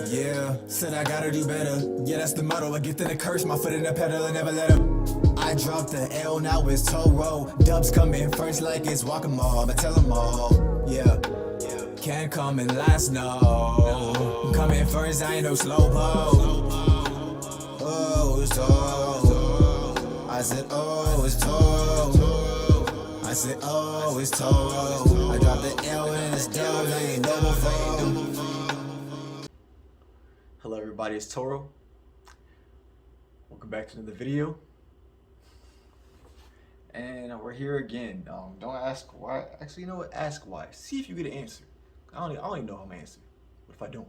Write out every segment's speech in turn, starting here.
Yeah, said I gotta do better. Yeah, that's the motto. I get to the curse, my foot in the pedal and never let up. I dropped the L, now it's Toro. Dubs come in first like it's Whack-A-Mole, but tell them all. Yeah, can't come in last, no. Come in first, I ain't no slowpoke. Oh, it's Toro. I said, oh, it's Toro. I said, oh, it's Toro. I dropped the L and it's down, I ain't no before. Hello everybody, it's Toro. Welcome back to another video. And we're here again. Don't ask why. Actually, you know what? Ask why. See if you get an answer. I don't even know how I'm gonna answer. But if I don't,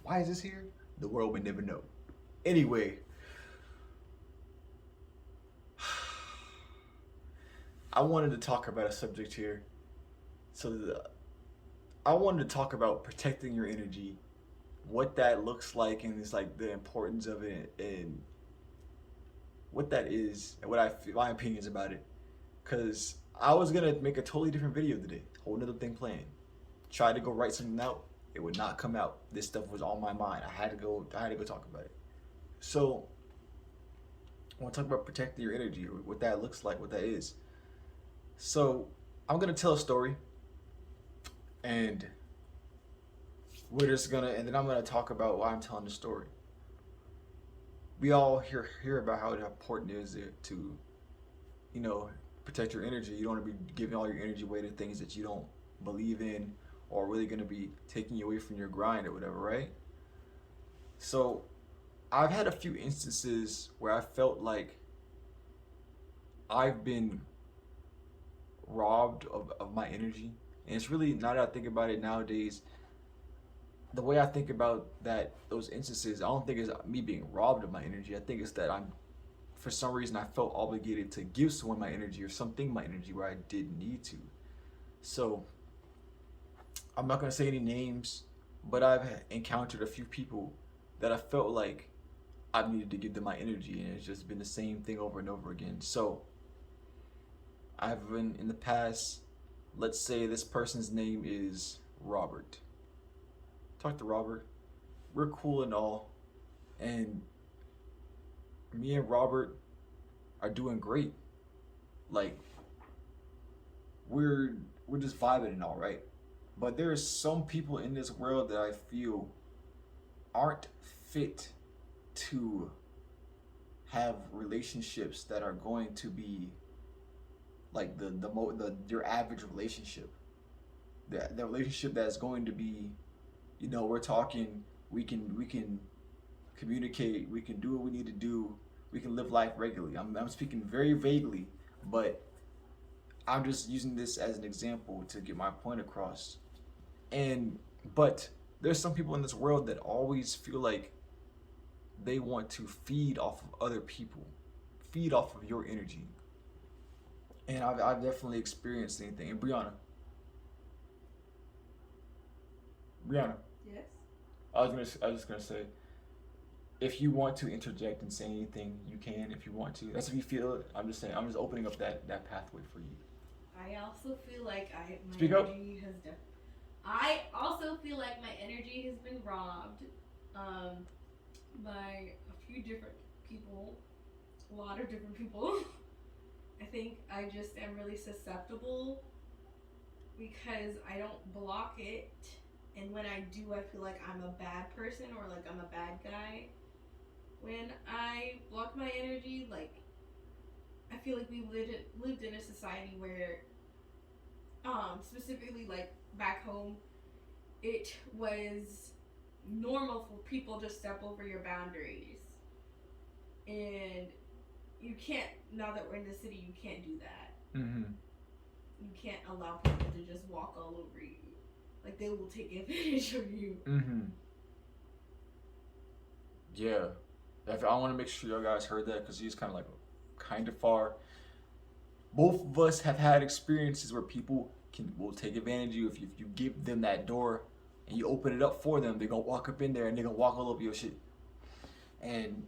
why is this here? The world would never know. Anyway, I wanted to talk about a subject here. I wanted to talk about protecting your energy, what that looks like, and it's like the importance of it, and what that is, and what I feel, my opinions about it. Cause I was gonna make a totally different video today, whole nother thing planned. Tried to go write something out, it would not come out. This stuff was on my mind. I had to go talk about it. So I want to talk about protecting your energy, or what that looks like, what that is. So I'm gonna tell a story, and and then I'm gonna talk about why I'm telling the story. We all hear about how important it is to, protect your energy. You don't want to be giving all your energy away to things that you don't believe in, or really gonna be taking you away from your grind or whatever, right? So I've had a few instances where I felt like I've been robbed of my energy. And it's really, now that I think about it nowadays, the way I think about those instances, I don't think it's me being robbed of my energy. I think it's that for some reason, I felt obligated to give someone my energy or something my energy where I didn't need to. So I'm not gonna say any names, but I've encountered a few people that I felt like I needed to give them my energy, and it's just been the same thing over and over again. So I've been in the past, let's say this person's name is Robert. Talk to Robert. We're cool and all, and me and Robert are doing great. Like we're just vibing and all, right? But there are some people in this world that I feel aren't fit to have relationships that are going to be like your average relationship. The relationship that's going to be, we're talking, we can communicate, we can do what we need to do, we can live life regularly. I'm speaking very vaguely, but I'm just using this as an example to get my point across. But there's some people in this world that always feel like they want to feed off of other people, feed off of your energy. And I've definitely experienced anything. And Brianna. Yes. I was just gonna say, if you want to interject and say anything, you can. If you want to, that's if you feel it. I'm just saying. I'm just opening up that pathway for you. I also feel like Speak up. I also feel like my energy has been robbed by a few different people, a lot of different people. I think I just am really susceptible because I don't block it, and when I do, I feel like I'm a bad person or like I'm a bad guy. When I block my energy, like I feel like we lived in a society where, specifically like back home, it was normal for people to step over your boundaries, and you can't, now that we're in the city, you can't do that. Mm-hmm. You can't allow people to just walk all over you. Like, they will take advantage of you. Mm-hmm. Yeah. I want to make sure you guys heard that, because he's kind of far. Both of us have had experiences where people will take advantage of you if you give them that door and you open it up for them. They're gonna walk up in there and they're gonna walk all over your shit. And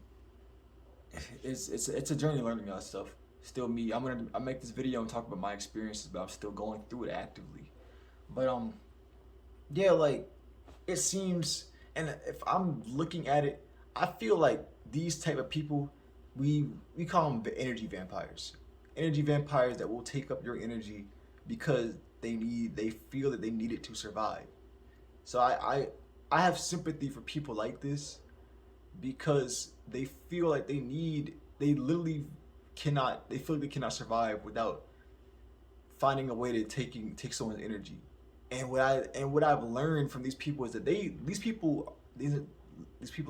it's a journey learning that stuff. Still me. I'll make this video and talk about my experiences, but I'm still going through it actively. But yeah, like it seems, And if I'm looking at it, I feel like these type of people, we call them the energy vampires. Energy vampires that will take up your energy because they feel that they need it to survive. So I have sympathy for people like this because they feel like they literally cannot, they feel like they cannot survive without finding a way to take someone's energy. And what I've learned from these people is that these people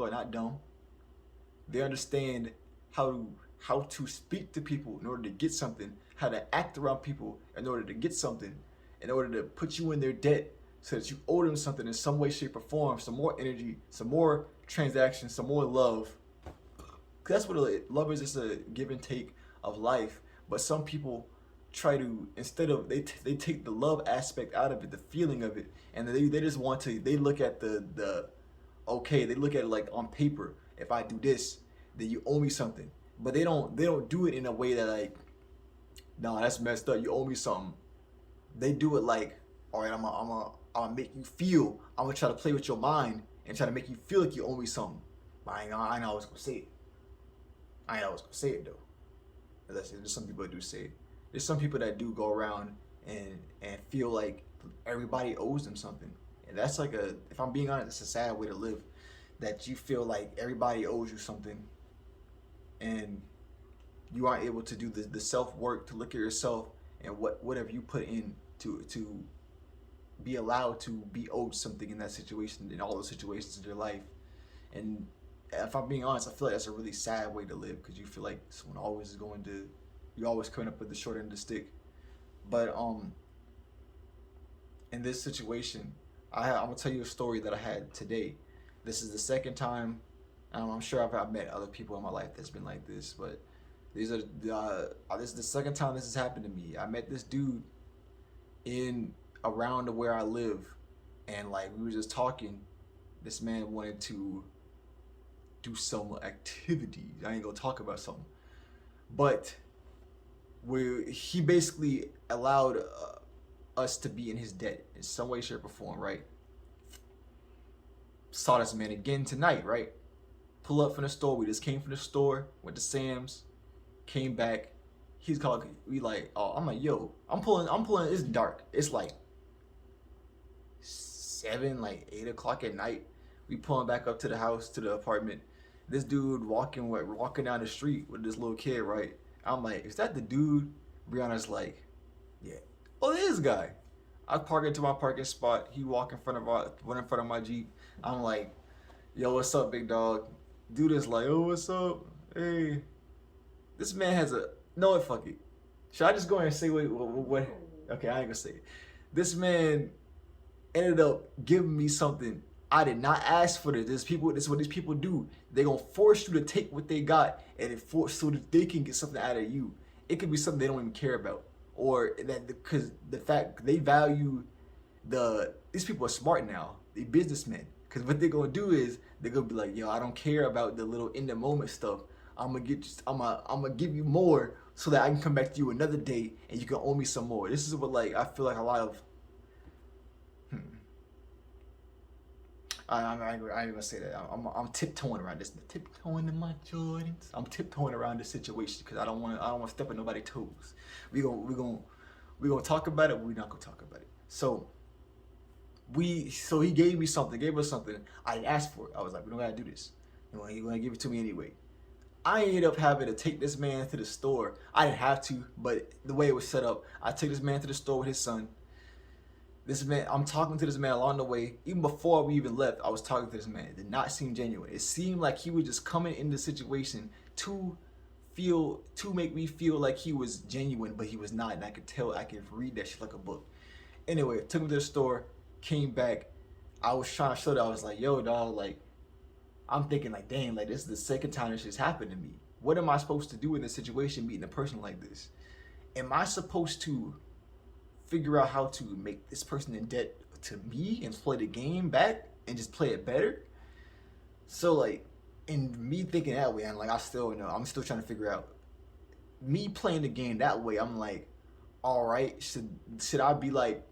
are not dumb. They understand how to speak to people in order to get something, how to act around people in order to get something, in order to put you in their debt so that you owe them something in some way, shape, or form, some more energy, some more transactions, some more love. 'Cause that's what love is, just a give and take of life. But some people try to, instead of, they take the love aspect out of it, the feeling of it, and they just want to, they look at the okay, they look at it like on paper, if I do this, then you owe me something. But they don't do it in a way that like, nah, that's messed up, you owe me something. They do it like, all right, I'm gonna make you feel, I'm gonna try to play with your mind and try to make you feel like you owe me something. But I know I was gonna say it. I know I was gonna say it though. There's some people that do say it. There's some people that do go around and feel like everybody owes them something. And that's like if I'm being honest, it's a sad way to live. That you feel like everybody owes you something and you aren't able to do the self work to look at yourself and whatever you put in to be allowed to be owed something in that situation, in all those situations in your life. And if I'm being honest, I feel like that's a really sad way to live because you feel like someone always is going to, you're always coming up with the short end of the stick. But in this situation, I'm gonna tell you a story that I had today. This is the second time. I'm sure I've met other people in my life that's been like this, but this is the second time this has happened to me. I met this dude in around where I live, and like we were just talking. This man wanted to do some activity. I ain't gonna talk about something, but he basically allowed us to be in his debt in some way, shape, or form, right? Saw this man again tonight, right? Pull up from the store. We just came from the store, went to Sam's, came back. He's called. We like, oh, I'm like, yo, I'm pulling. It's dark. It's like 7, like 8 o'clock at night. We pulling back up to the house, to the apartment. This dude walking down the street with this little kid, right? I'm like, is that the dude? Brianna's like, yeah. Oh, this guy. I park into my parking spot. He walk in front of my Jeep. I'm like, yo, what's up, big dog? Dude is like, oh, what's up? Hey. This man has no, fuck it. Should I just go ahead and say what? Okay, I ain't gonna say it. This man ended up giving me something. I did not ask for this. This is what these people do. They gonna force you to take what they got and force so that they can get something out of you. It could be something they don't even care about, or that because the fact they value these people are smart now. They businessmen. Because what they're gonna do is they're gonna be like, yo, I don't care about the little in the moment stuff. I'm gonna give you more so that I can come back to you another day and you can owe me some more. This is what like I feel like a lot of. I ain't gonna say that. I'm tiptoeing around this. Tiptoeing in my Jordans. I'm tiptoeing around this situation because I don't want to step on nobody's toes. We gonna talk about it. But we're not gonna talk about it. So he gave us something. I didn't ask for it. I was like, we don't gotta do this. You're gonna give it to me anyway. I ended up having to take this man to the store. I didn't have to, but the way it was set up, I took this man to the store with his son. This man, I'm talking to this man along the way. Even before we even left, I was talking to this man. It did not seem genuine. It seemed like he was just coming in the situation to make me feel like he was genuine, but he was not. And I could tell, I could read that shit like a book. Anyway, took him to the store, came back. I was trying to show that I was like, yo, dog, like, I'm thinking like, dang, like this is the second time this shit's happened to me. What am I supposed to do in this situation meeting a person like this? Am I supposed to figure out how to make this person in debt to me and play the game back and just play it better? So like, in me thinking that way, I'm like, I'm still trying to figure out me playing the game that way. I'm like, all right, should I be like,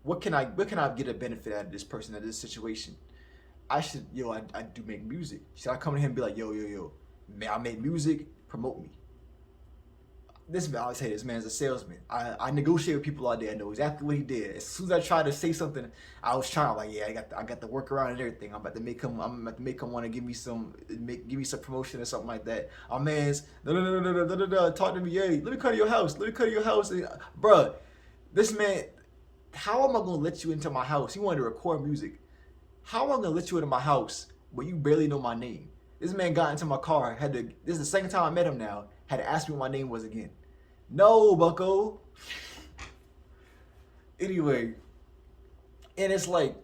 what can I get a benefit out of this person, out of this situation? I should, I do make music. Should I come to him and be like, yo, man, I make music, promote me? This man, I always say this man's a salesman. I negotiate with people out there. I know exactly what he did. As soon as I tried to say something, I'm like, yeah, I got the workaround and everything. I'm about to make him want to give me some promotion or something like that. Our man's no, talk to me, hey, let me come to your house. And, bruh, this man, how am I gonna let you into my house? He wanted to record music. How am I gonna let you into my house when you barely know my name? This man got into my car, this is the second time I met him now, had to ask me what my name was again. No, bucko. Anyway, and it's like,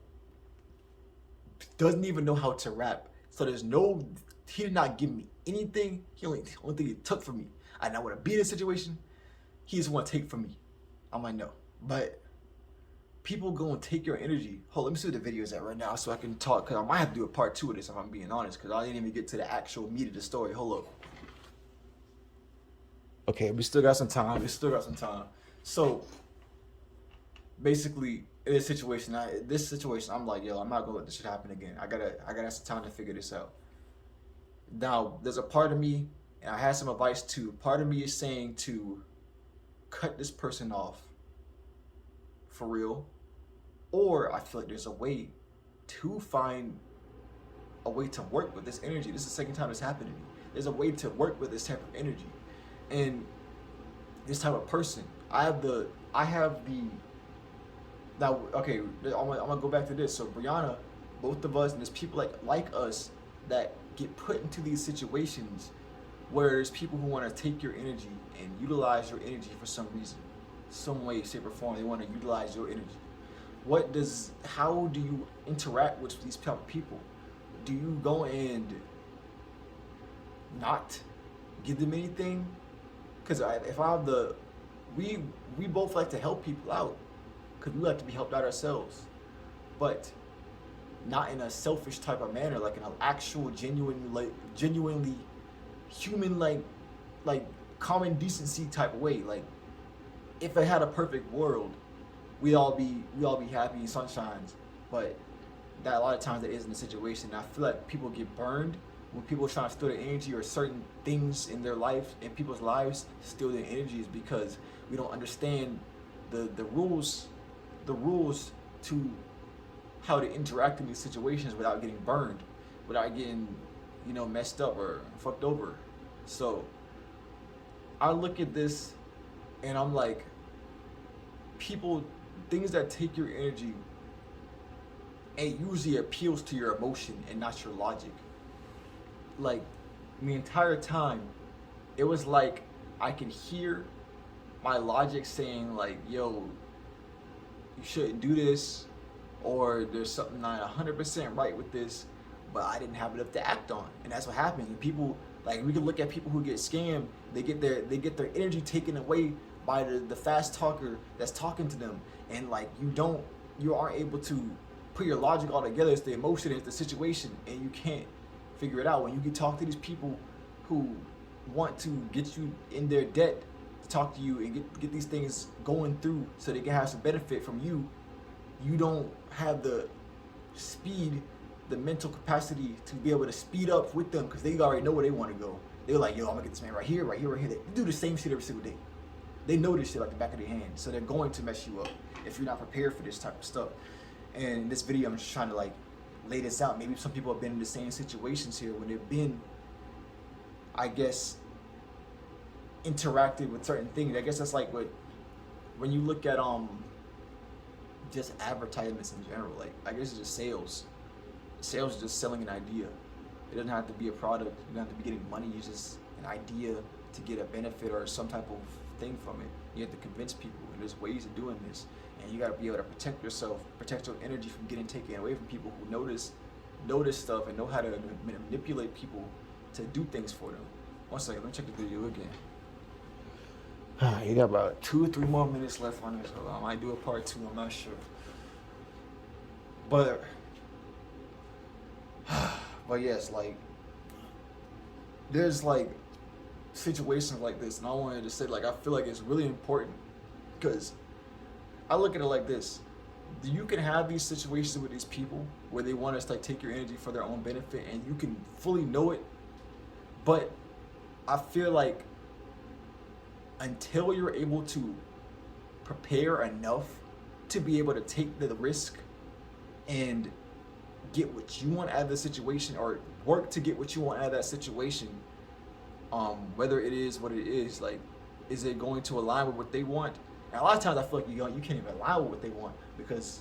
doesn't even know how to rap. So he did not give me anything. Only thing he took from me. I now want to be in a situation, he just want to take from me. I'm like, no. But people go and take your energy. Hold on, let me see what the video is at right now so I can talk, because I might have to do a part 2 of this if I'm being honest, because I didn't even get to the actual meat of the story. Hold up. Okay, we still got some time. So, basically, in this situation, I'm like, yo, I'm not gonna let this shit happen again. I gotta have some time to figure this out. Now, there's a part of me, and I had some advice too. Part of me is saying to cut this person off, for real, or I feel like there's a way to find a way to work with this energy. This is the second time it's happened to me. There's a way to work with this type of energy. And this type of person, now, okay, I'm gonna go back to this. So Brianna, both of us, and there's people like us that get put into these situations where there's people who want to take your energy and utilize your energy for some reason, some way, shape, or form. They want to utilize your energy. How do you interact with these type of people? Do you go and not give them anything? Because we both like to help people out, because we like to be helped out ourselves, but not in a selfish type of manner, like in an actual genuinely human, like common decency type of way. Like, if I had a perfect world, we'd all be happy and sunshines, but that a lot of times that isn't the situation. And I feel like people get burned when people are trying to steal their energy, or certain things in their life, in people's lives, steal their energy, is because we don't understand the rules to how to interact in these situations without getting burned, without getting, messed up or fucked over. So I look at this and I'm like, things that take your energy, it usually appeals to your emotion and not your logic. Like, the entire time, it was like I can hear my logic saying like, yo, you shouldn't do this, or there's something not 100% right with this, but I didn't have enough to act on. And that's what happens. And people, like, we can look at people who get scammed, they get their energy taken away by the fast talker that's talking to them, and like you aren't able to put your logic all together. It's the emotion, it's the situation, and you can't figure it out. When you can talk to these people who want to get you in their debt to talk to you and get these things going through so they can have some benefit from you, you don't have the speed, the mental capacity to be able to speed up with them, because they already know where they want to go. They're like, yo, I'm gonna get this man right here. They do the same shit every single day. They know this shit like the back of their hand, so they're going to mess you up if you're not prepared for this type of stuff. And in this video, I'm just trying to like lay this out. Maybe some people have been in the same situations here when they've been, I guess, interacted with certain things. I guess that's like when you look at just advertisements in general. Like, I guess it's just sales. Sales is just selling an idea. It doesn't have to be a product. You don't have to be getting money. It's just an idea to get a benefit or some type of thing from it. You have to convince people, and there's ways of doing this, and you got to be able to protect yourself, protect your energy from getting taken away from people who know this stuff and know how to manipulate people to do things for them. One second, let me check the video again. You got about 2 or 3 more minutes left on this, so I might do a part 2, I'm not sure. But yes, like, there's like situations like this, and I wanted to say, like, I feel like it's really important, because I look at it like this. you can have these situations with these people where they want to like take your energy for their own benefit, and you can fully know it. But I feel like until you're able to prepare enough to be able to take the risk and get what you want out of the situation, or work to get what you want out of that situation, whether it is what it is, like, is it going to align with what they want? And a lot of times I feel like you can't even align with what they want, because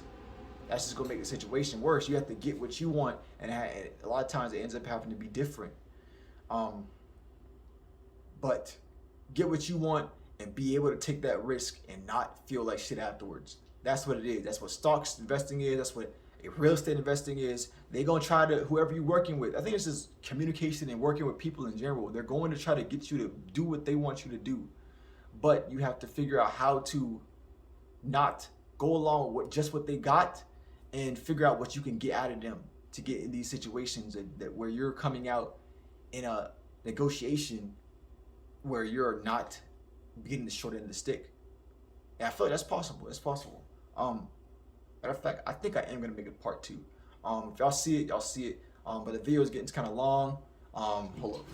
that's just gonna make the situation worse. You have to get what you want, and a lot of times it ends up having to be different. But get what you want and be able to take that risk and not feel like shit afterwards. That's what it is. That's what stocks investing is. That's what real estate investing is. They're gonna try to, whoever you're working with, I think it's just communication and working with people in general. They're going to try to get you to do what they want you to do. But you have to figure out how to not go along with just what they got, and figure out what you can get out of them to get in these situations that where you're coming out in a negotiation where you're not getting the short end of the stick. And I feel like that's possible. It's possible. Matter of fact, I think I am gonna make a part 2. If y'all see it, y'all see it. But the video is getting kind of long. Hold up.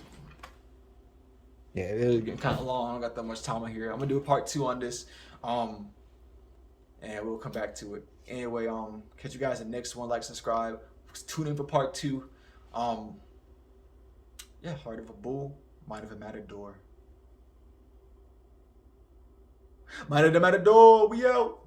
Yeah, it is getting kind of long. I don't got that much time on here. I'm gonna do a part 2 on this. And we'll come back to it. Anyway, catch you guys in the next one. Like, subscribe. Tune in for part 2. Yeah, heart of a bull, mind of a matador. Mind of the matador, we out.